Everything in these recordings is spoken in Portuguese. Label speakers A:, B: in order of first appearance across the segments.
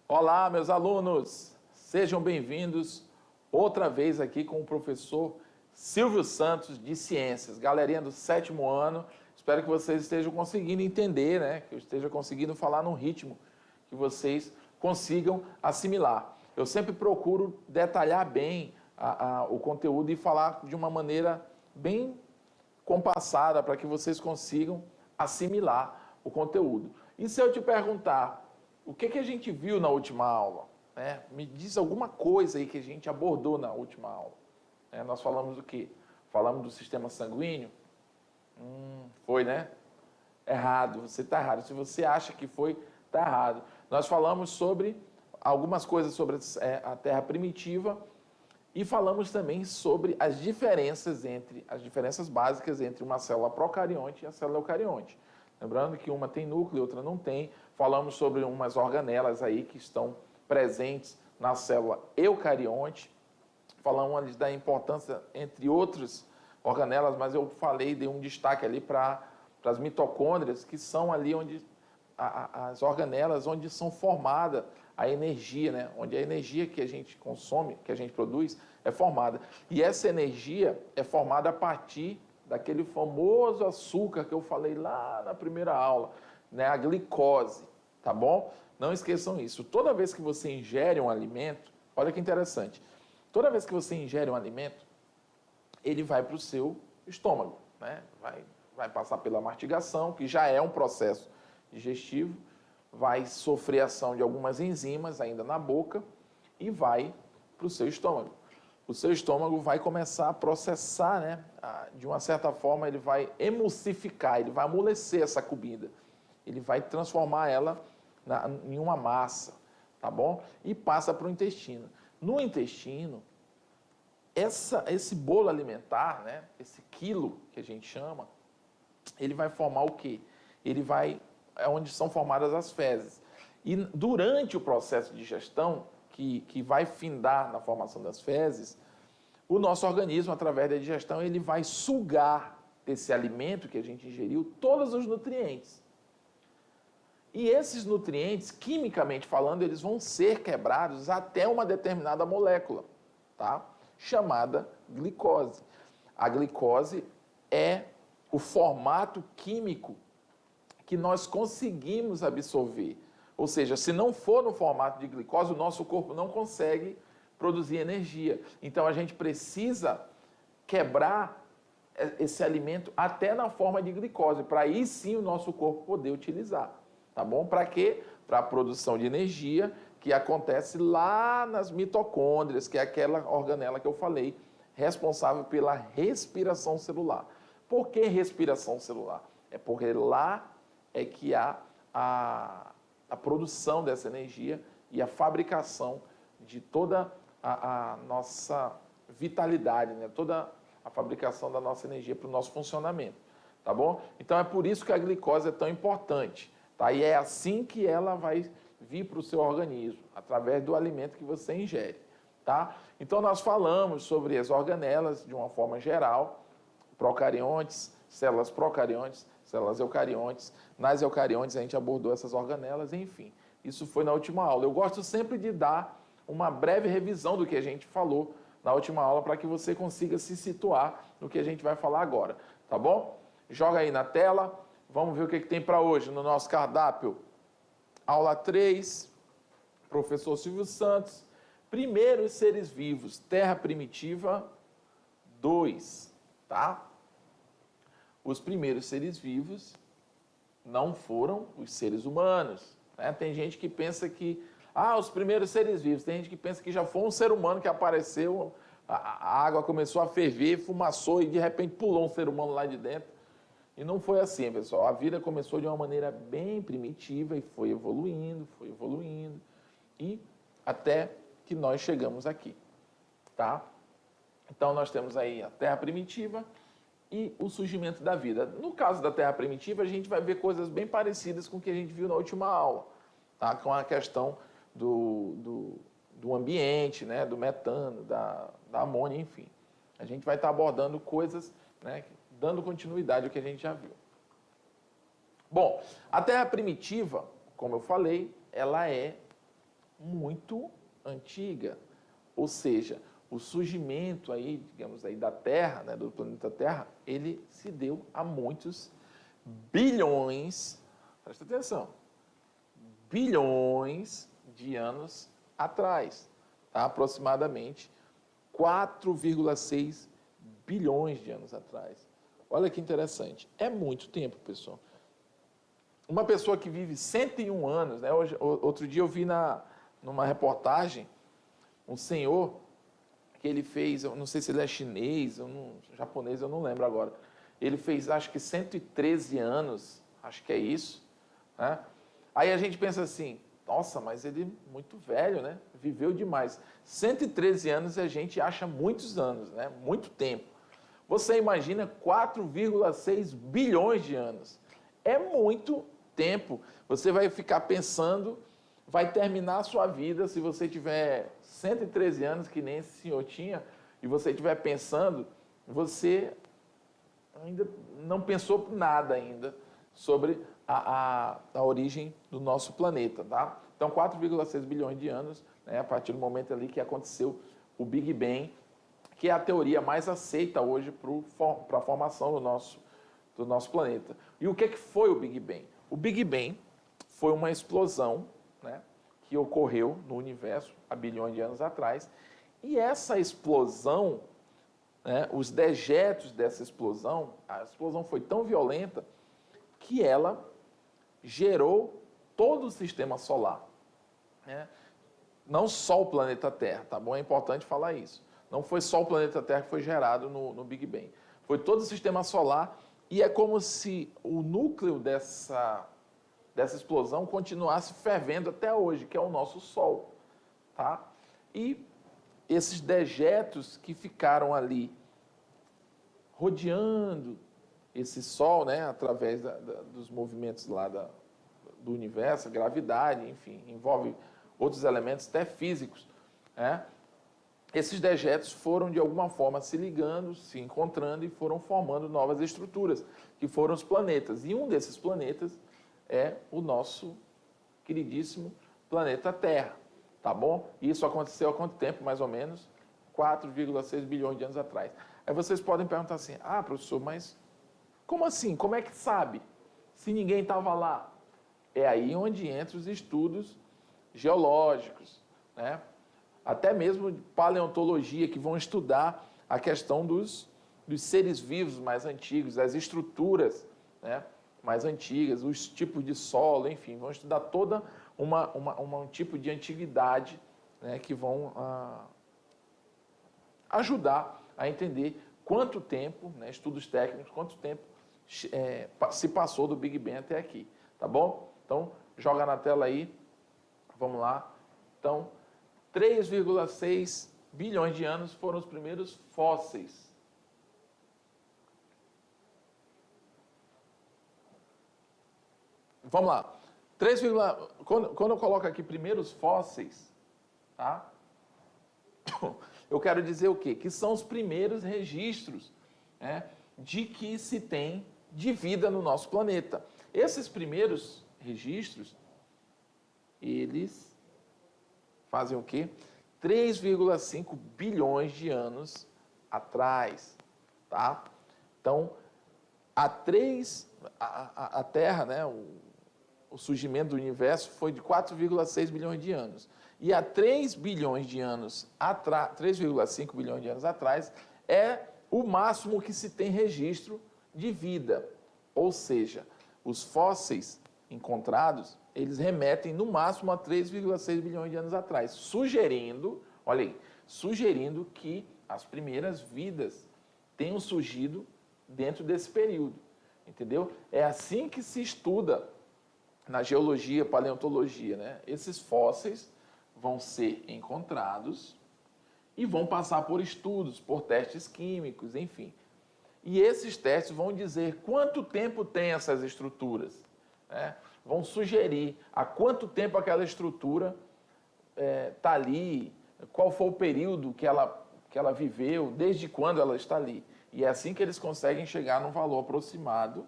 A: Olá, meus alunos! Sejam bem-vindos outra vez aqui com o professor Silvio Santos de Ciências. Galerinha do 7º ano, espero que vocês estejam conseguindo entender, né? Que eu esteja conseguindo falar num ritmo que vocês consigam assimilar. Eu sempre procuro detalhar bem o conteúdo e falar de uma maneira bem compassada para que vocês consigam assimilar o conteúdo. E se eu te perguntar, o que a gente viu na última aula? Me diz alguma coisa aí que a gente abordou na última aula. Nós falamos do quê? Falamos do sistema sanguíneo? Foi, né? Errado, você está errado. Se você acha que foi, está errado. Nós falamos sobre algumas coisas sobre a Terra primitiva e falamos também sobre as diferenças básicas entre uma célula procarionte e a célula eucarionte. Lembrando que uma tem núcleo, outra não tem. Falamos sobre umas organelas aí que estão presentes na célula eucarionte. Falamos da importância entre outras organelas, mas eu dei um destaque ali para as mitocôndrias, que são ali onde as organelas onde são formada a energia, né? Onde a energia que a gente consome, que a gente produz, é formada. E essa energia é formada a partir daquele famoso açúcar que eu falei lá na primeira aula, né? A glicose, tá bom? Não esqueçam isso. Toda vez que você ingere um alimento, olha que interessante, toda vez que você ingere um alimento, ele vai para o seu estômago, né? Vai passar pela mastigação, que já é um processo digestivo, vai sofrer ação de algumas enzimas ainda na boca e vai para o seu estômago. O seu estômago vai começar a processar, né? De uma certa forma, ele vai emulsificar, ele vai amolecer essa comida. Ele vai transformar ela em uma massa, tá bom? E passa para o intestino. No intestino, esse bolo alimentar, né? Esse quilo que a gente chama, ele vai formar o quê? É onde são formadas as fezes. E durante o processo de digestão, que vai findar na formação das fezes, o nosso organismo, através da digestão, ele vai sugar desse alimento que a gente ingeriu todos os nutrientes. E esses nutrientes, quimicamente falando, eles vão ser quebrados até uma determinada molécula, tá? Chamada glicose. A glicose é o formato químico que nós conseguimos absorver. Ou seja, se não for no formato de glicose, o nosso corpo não consegue produzir energia. Então, a gente precisa quebrar esse alimento até na forma de glicose, para aí sim o nosso corpo poder utilizar. Tá bom? Para quê? Para a produção de energia que acontece lá nas mitocôndrias, que é aquela organela que eu falei, responsável pela respiração celular. Por que respiração celular? É porque lá é que há a produção dessa energia e a fabricação de toda a nossa vitalidade, né? Toda a fabricação da nossa energia para o nosso funcionamento, tá bom? Então é por isso que a glicose é tão importante, tá? E é assim que ela vai vir para o seu organismo, através do alimento que você ingere, tá? Então nós falamos sobre as organelas de uma forma geral, procariontes, células eucariontes. Nas eucariontes a gente abordou essas organelas, enfim. Isso foi na última aula. Eu gosto sempre de dar uma breve revisão do que a gente falou na última aula para que você consiga se situar no que a gente vai falar agora, tá bom? Joga aí na tela, vamos ver o que tem para hoje no nosso cardápio. Aula 3, professor Silvio Santos, primeiros seres vivos, Terra Primitiva 2, tá? Os primeiros seres vivos não foram os seres humanos, né? Tem gente que pensa que, os primeiros seres vivos, tem gente que pensa que já foi um ser humano que apareceu, a água começou a ferver, fumaçou e de repente pulou um ser humano lá de dentro. E não foi assim, pessoal. A vida começou de uma maneira bem primitiva e foi evoluindo, e até que nós chegamos aqui, tá? Então nós temos aí a Terra primitiva e o surgimento da vida. No caso da Terra primitiva, a gente vai ver coisas bem parecidas com o que a gente viu na última aula, tá? Com a questão do ambiente, né? Do metano, da amônia, enfim. A gente vai estar abordando coisas, né? Dando continuidade ao que a gente já viu. Bom, a Terra primitiva, como eu falei, ela é muito antiga. Ou seja, o surgimento aí, digamos aí, da Terra, né, do planeta Terra, ele se deu há muitos bilhões, presta atenção, bilhões de anos atrás, tá? Aproximadamente 4,6 bilhões de anos atrás. Olha que interessante. É muito tempo, pessoal. Uma pessoa que vive 101 anos, né? Outro dia eu vi numa reportagem um senhor que ele fez, eu não sei se ele é chinês, japonês, eu não lembro agora. Ele fez, acho que 113 anos, acho que é isso, né? Aí a gente pensa assim, nossa, mas ele é muito velho, né? Viveu demais. 113 anos a gente acha muitos anos, né? Muito tempo. Você imagina 4,6 bilhões de anos. É muito tempo. Você vai ficar pensando, vai terminar a sua vida, se você tiver 113 anos, que nem esse senhor tinha, e você estiver pensando, você ainda não pensou nada ainda sobre a origem do nosso planeta, tá? Então, 4,6 bilhões de anos, né, a partir do momento ali que aconteceu o Big Bang, que é a teoria mais aceita hoje para a formação do nosso planeta. E o que foi o Big Bang? O Big Bang foi uma explosão, né, que ocorreu no universo há bilhões de anos atrás, e essa explosão, né, os dejetos dessa explosão, a explosão foi tão violenta que ela gerou todo o sistema solar, né? Não só o planeta Terra, tá bom? É importante falar isso. Não foi só o planeta Terra que foi gerado no Big Bang. Foi todo o sistema solar e é como se o núcleo dessa explosão continuasse fervendo até hoje, que é o nosso Sol, tá? E esses dejetos que ficaram ali rodeando esse Sol, né, através dos movimentos lá do universo, a gravidade, enfim, envolve outros elementos até físicos, né? Esses dejetos foram, de alguma forma, se ligando, se encontrando e foram formando novas estruturas, que foram os planetas. E um desses planetas é o nosso queridíssimo planeta Terra, tá bom? Isso aconteceu há quanto tempo, mais ou menos? 4,6 bilhões de anos atrás. Aí vocês podem perguntar assim, professor, mas como assim? Como é que sabe? Se ninguém estava lá. É aí onde entram os estudos geológicos, né? Até mesmo de paleontologia, que vão estudar a questão dos seres vivos mais antigos, das estruturas, né, mais antigas, os tipos de solo, enfim, vão estudar toda um tipo de antiguidade, né, que vão ajudar a entender quanto tempo, né, estudos técnicos, quanto tempo se passou do Big Bang até aqui, tá bom? Então, joga na tela aí, vamos lá. Então, 3,6 bilhões de anos foram os primeiros fósseis. Vamos lá. Quando eu coloco aqui primeiros fósseis, tá? Eu quero dizer o quê? Que são os primeiros registros, né, de que se tem de vida no nosso planeta. Esses primeiros registros, eles fazem o quê? 3,5 bilhões de anos atrás, tá? Então, a Terra, né, o surgimento do universo foi de 4,6 bilhões de anos. E há 3 bilhões de anos atrás, 3,5 bilhões de anos atrás, é o máximo que se tem registro de vida. Ou seja, os fósseis encontrados, eles remetem no máximo a 3,6 bilhões de anos atrás, sugerindo, olha aí, sugerindo que as primeiras vidas tenham surgido dentro desse período, entendeu? É assim que se estuda na geologia, paleontologia, né? Esses fósseis vão ser encontrados e vão passar por estudos, por testes químicos, enfim. E esses testes vão dizer quanto tempo tem essas estruturas, né? Vão sugerir há quanto tempo aquela estrutura está ali, qual foi o período que ela viveu, desde quando ela está ali. E é assim que eles conseguem chegar num valor aproximado,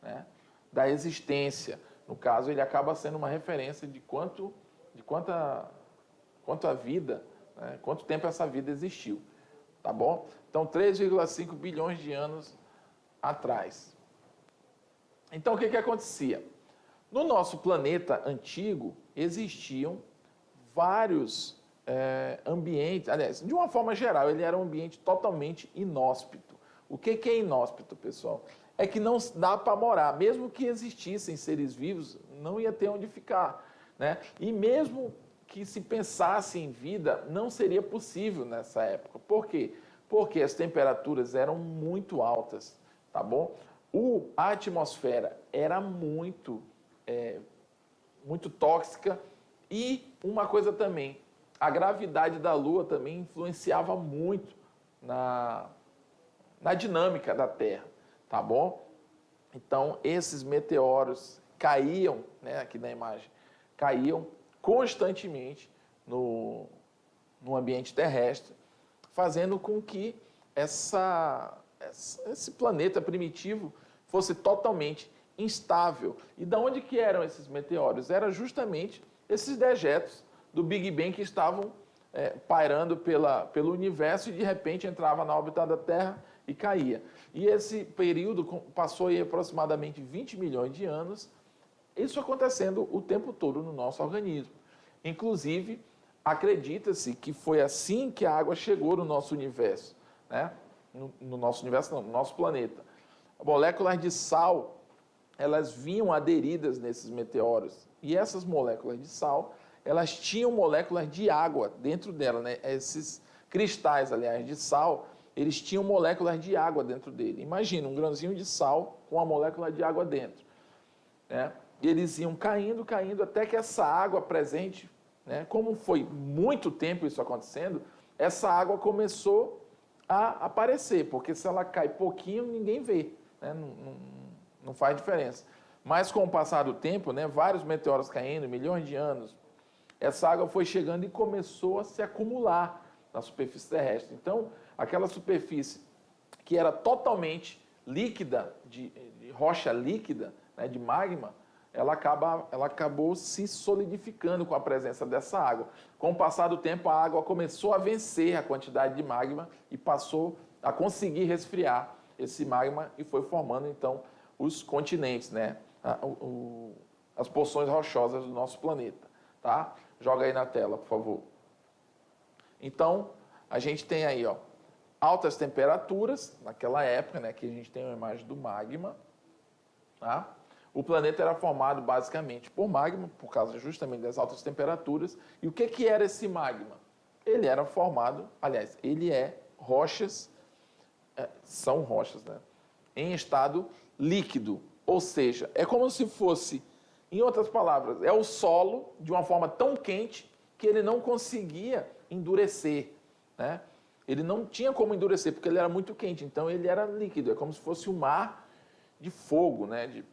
A: né, da existência. No caso, ele acaba sendo uma referência de quanta quanto a vida, né, quanto tempo essa vida existiu, tá bom? Então, 3,5 bilhões de anos atrás. Então, o que que acontecia? No nosso planeta antigo, existiam vários ambientes, aliás, de uma forma geral, ele era um ambiente totalmente inóspito. O que que é inóspito, pessoal? É que não dá para morar, mesmo que existissem seres vivos, não ia ter onde ficar, né? E mesmo que se pensasse em vida, não seria possível nessa época. Por quê? Porque as temperaturas eram muito altas, tá bom? A atmosfera era muito tóxica e uma coisa também, a gravidade da Lua também influenciava muito na dinâmica da Terra, tá bom? Então, esses meteoros caíam, né, aqui na imagem, caíam constantemente no ambiente terrestre, fazendo com que esse planeta primitivo fosse totalmente instável. E de onde que eram esses meteoros? Era justamente esses dejetos do Big Bang que estavam pairando pelo universo e de repente entrava na órbita da Terra e caía. E esse período passou aí aproximadamente 20 milhões de anos, isso acontecendo o tempo todo no nosso organismo. Inclusive, acredita-se que foi assim que a água chegou no nosso universo, né? No nosso universo não, no nosso planeta. Moléculas de sal, elas vinham aderidas nesses meteoros. E essas moléculas de sal, elas tinham moléculas de água dentro dela, né? Esses cristais, aliás, de sal, eles tinham moléculas de água dentro dele. Imagina um grãozinho de sal com uma molécula de água dentro, né? E eles iam caindo, caindo, até que essa água presente, né? Como foi muito tempo isso acontecendo, essa água começou a aparecer, porque se ela cai pouquinho, ninguém vê, né? Não faz diferença. Mas com o passar do tempo, né, vários meteoros caindo, milhões de anos, essa água foi chegando e começou a se acumular na superfície terrestre. Então, aquela superfície que era totalmente líquida, de rocha líquida, né, de magma, ela acabou se solidificando com a presença dessa água. Com o passar do tempo, a água começou a vencer a quantidade de magma e passou a conseguir resfriar esse magma e foi formando, então, os continentes, né? As porções rochosas do nosso planeta, tá? Joga aí na tela, por favor. Então, a gente tem aí, ó, altas temperaturas, naquela época, né? Aqui a gente tem uma imagem do magma, tá? O planeta era formado basicamente por magma, por causa justamente das altas temperaturas. E o que que era esse magma? Ele era formado, aliás, ele é rochas, são rochas, né? Em estado líquido, ou seja, é como se fosse, em outras palavras, é o solo de uma forma tão quente que ele não conseguia endurecer, né? Ele não tinha como endurecer, porque ele era muito quente, então ele era líquido, é como se fosse um mar de fogo, né?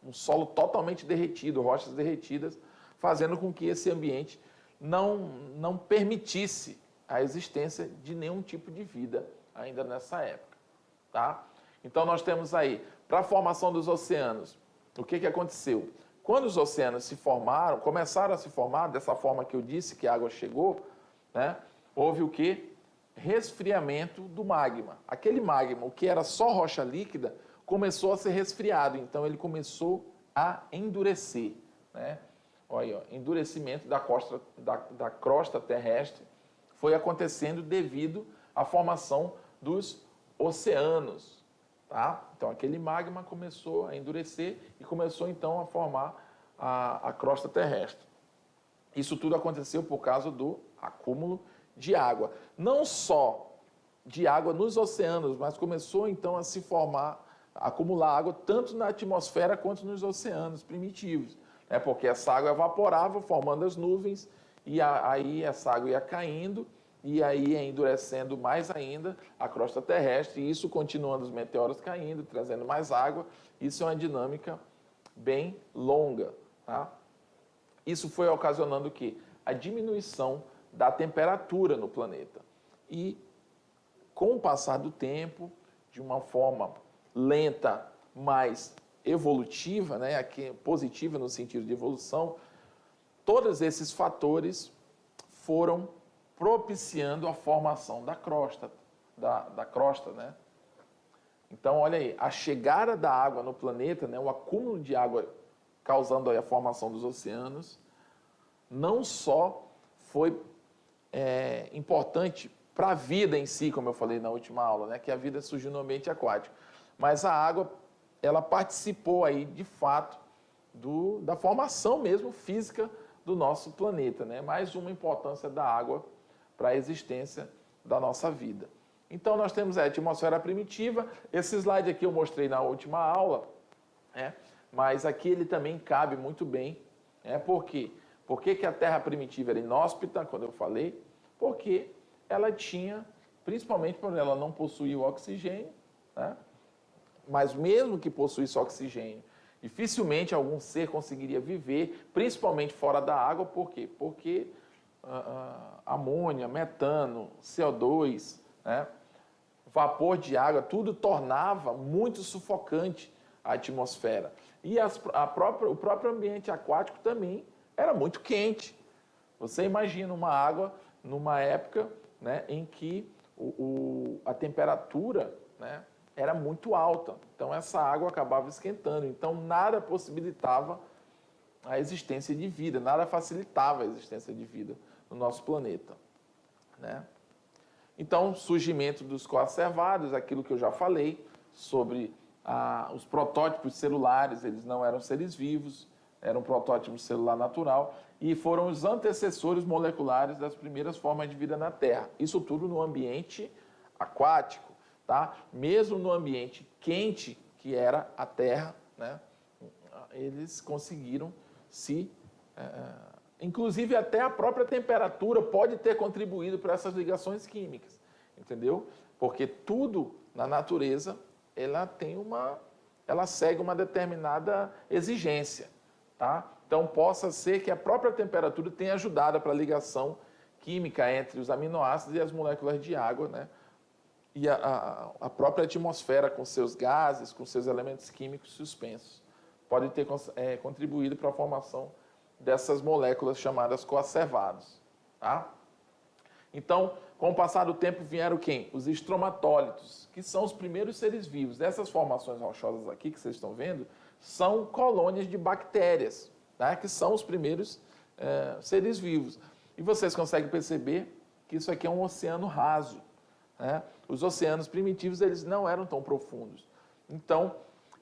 A: Um solo totalmente derretido, rochas derretidas, fazendo com que esse ambiente não permitisse a existência de nenhum tipo de vida ainda nessa época, tá? Então, nós temos aí, para a formação dos oceanos, o que que aconteceu? Quando os oceanos se formaram, começaram a se formar, dessa forma que eu disse que a água chegou, né? Houve o quê? Resfriamento do magma. Aquele magma, o que era só rocha líquida, começou a ser resfriado, então ele começou a endurecer, né? Olha aí, ó, endurecimento da crosta terrestre foi acontecendo devido à formação dos oceanos, tá? Então, aquele magma começou a endurecer e começou, então, a formar a crosta terrestre. Isso tudo aconteceu por causa do acúmulo de água. Não só de água nos oceanos, mas começou, então, a se formar, a acumular água tanto na atmosfera quanto nos oceanos primitivos, né? Porque essa água evaporava, formando as nuvens, e aí essa água ia caindo, e aí ia endurecendo mais ainda a crosta terrestre, e isso continuando os meteoros caindo, trazendo mais água. Isso é uma dinâmica bem longa, tá? Isso foi ocasionando o quê? A diminuição da temperatura no planeta. E com o passar do tempo, de uma forma lenta, mas evolutiva, né? Aqui, positiva no sentido de evolução, todos esses fatores foram propiciando a formação da crosta, da crosta, né? Então, olha aí, a chegada da água no planeta, né, o acúmulo de água causando aí a formação dos oceanos, não só foi importante para a vida em si, como eu falei na última aula, né, que a vida surgiu no ambiente aquático, mas a água, ela participou aí, de fato, da formação mesmo física do nosso planeta, né? Mais uma importância da água para a existência da nossa vida. Então, nós temos a atmosfera primitiva. Esse slide aqui eu mostrei na última aula, né? Mas aqui ele também cabe muito bem. Né? Por quê? Por que a Terra primitiva era inóspita, quando eu falei? Porque ela tinha, principalmente por ela não possuir o oxigênio, né? Mas mesmo que possuísse oxigênio, dificilmente algum ser conseguiria viver, principalmente fora da água. Por quê? Porque amônia, metano, CO2, né? Vapor de água, tudo tornava muito sufocante a atmosfera. E o próprio ambiente aquático também era muito quente. Você imagina uma água numa época, né, em que a temperatura, né, era muito alta. Então, essa água acabava esquentando. Então, nada possibilitava a existência de vida, nada facilitava a existência de vida no nosso planeta, né? Então, surgimento dos coacervados, aquilo que eu já falei sobre os protótipos celulares, eles não eram seres vivos, eram um protótipo celular natural e foram os antecessores moleculares das primeiras formas de vida na Terra. Isso tudo no ambiente aquático, tá? Mesmo no ambiente quente, que era a Terra, né? Eles conseguiram inclusive até a própria temperatura pode ter contribuído para essas ligações químicas, entendeu? Porque tudo na natureza, ela segue uma determinada exigência, tá? Então, possa ser que a própria temperatura tenha ajudado para a ligação química entre os aminoácidos e as moléculas de água, né? E a própria atmosfera com seus gases, com seus elementos químicos suspensos, pode ter contribuído para a formação dessas moléculas chamadas coacervados, tá? Então, com o passar do tempo vieram quem? Os estromatólitos, que são os primeiros seres vivos. Essas formações rochosas aqui que vocês estão vendo são colônias de bactérias, tá? Que são os primeiros seres vivos. E vocês conseguem perceber que isso aqui é um oceano raso, né? Os oceanos primitivos, eles não eram tão profundos. Então,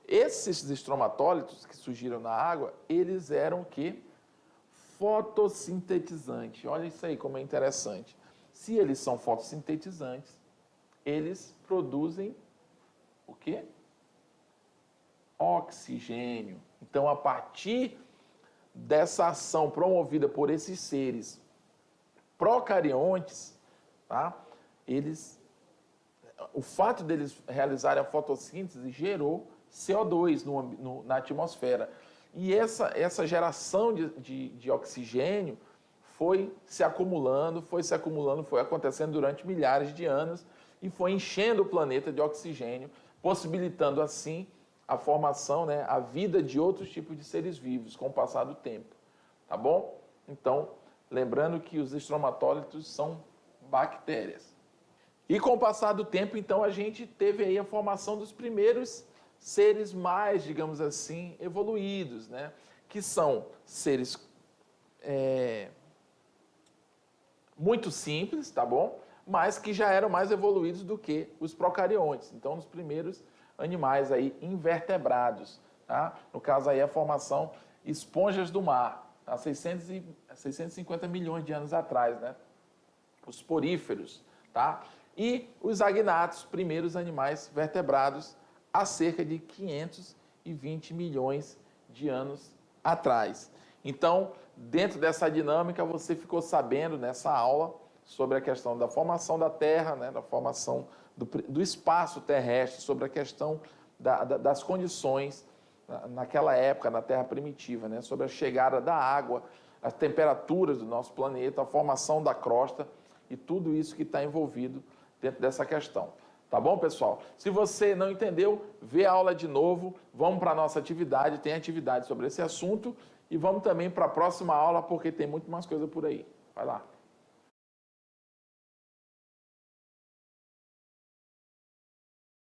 A: esses estromatólitos que surgiram na água, eles eram o quê? Fotossintetizantes. Olha isso aí como é interessante. Se eles são fotossintetizantes, eles produzem o quê? Oxigênio. Então, a partir dessa ação promovida por esses seres procariontes, tá? O fato deles realizarem a fotossíntese gerou CO2 na atmosfera. E essa geração de oxigênio foi se acumulando, foi acontecendo durante milhares de anos e foi enchendo o planeta de oxigênio, possibilitando assim a formação, né, a vida de outros tipos de seres vivos com o passar do tempo. Tá bom? Então, lembrando que os estromatólitos são bactérias. E com o passar do tempo, então, a gente teve aí a formação dos primeiros seres mais, digamos assim, evoluídos, né? Que são seres muito simples, tá bom? Mas que já eram mais evoluídos do que os procariontes. Então, os primeiros animais aí invertebrados, tá? No caso aí, a formação esponjas do mar, há 650 milhões de anos atrás, né? Os poríferos, tá? E os agnatos, primeiros animais vertebrados, há cerca de 520 milhões de anos atrás. Então, dentro dessa dinâmica, você ficou sabendo nessa aula sobre a questão da formação da Terra, né, da formação do espaço terrestre, sobre a questão das condições naquela época, na Terra primitiva, né, sobre a chegada da água, as temperaturas do nosso planeta, a formação da crosta e tudo isso que está envolvido dentro dessa questão. Tá bom, pessoal? Se você não entendeu, vê a aula de novo, vamos para a nossa atividade, tem atividade sobre esse assunto e vamos também para a próxima aula porque tem muito mais coisa por aí. Vai lá.